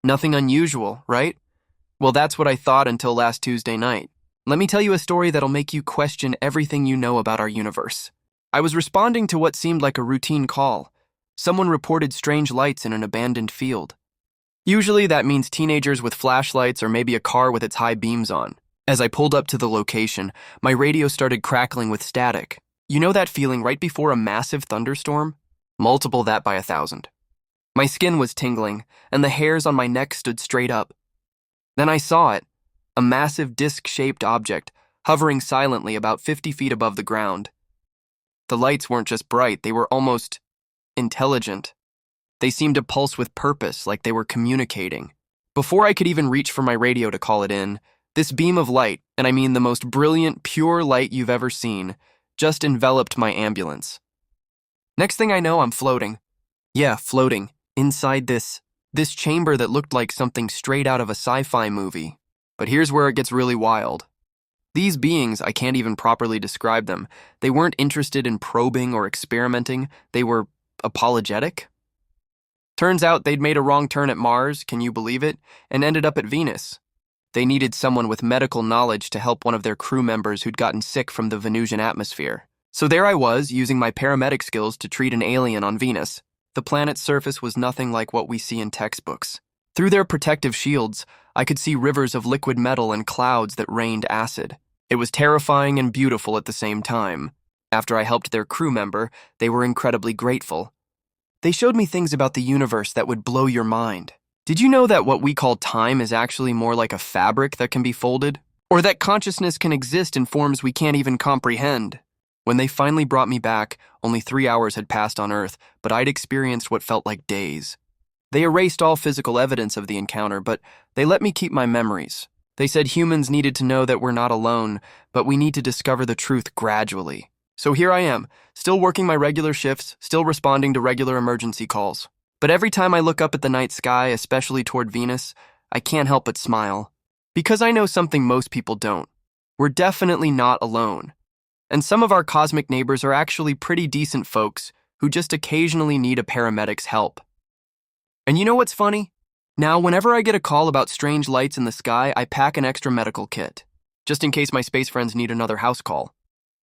Nothing unusual, right? Well, that's what I thought until last Tuesday night. Let me tell you a story that'll make you question everything you know about our universe. I was responding to what seemed like a routine call. Someone reported strange lights in an abandoned field. Usually that means teenagers with flashlights or maybe a car with its high beams on. As I pulled up to the location, my radio started crackling with static. You know that feeling right before a massive thunderstorm? Multiple that by 1,000. My skin was tingling, and the hairs on my neck stood straight up. Then I saw it, a massive disc-shaped object, hovering silently about 50 feet above the ground. The lights weren't just bright, they were almost intelligent. They seemed to pulse with purpose, like they were communicating. Before I could even reach for my radio to call it in, this beam of light, and I mean the most brilliant, pure light you've ever seen, just enveloped my ambulance. Next thing I know, I'm floating. Yeah, floating, inside this chamber that looked like something straight out of a sci-fi movie. But here's where it gets really wild. These beings, I can't even properly describe them. They weren't interested in probing or experimenting. They were apologetic. Turns out they'd made a wrong turn at Mars, can you believe it, and ended up at Venus. They needed someone with medical knowledge to help one of their crew members who'd gotten sick from the Venusian atmosphere. So there I was, using my paramedic skills to treat an alien on Venus. The planet's surface was nothing like what we see in textbooks. Through their protective shields, I could see rivers of liquid metal and clouds that rained acid. It was terrifying and beautiful at the same time. After I helped their crew member, they were incredibly grateful. They showed me things about the universe that would blow your mind. Did you know that what we call time is actually more like a fabric that can be folded? Or that consciousness can exist in forms we can't even comprehend? When they finally brought me back, only 3 hours had passed on Earth, but I'd experienced what felt like days. They erased all physical evidence of the encounter, but they let me keep my memories. They said humans needed to know that we're not alone, but we need to discover the truth gradually. So here I am, still working my regular shifts, still responding to regular emergency calls. But every time I look up at the night sky, especially toward Venus, I can't help but smile. Because I know something most people don't. We're definitely not alone. And some of our cosmic neighbors are actually pretty decent folks who just occasionally need a paramedic's help. And you know what's funny? Now, whenever I get a call about strange lights in the sky, I pack an extra medical kit, just in case my space friends need another house call.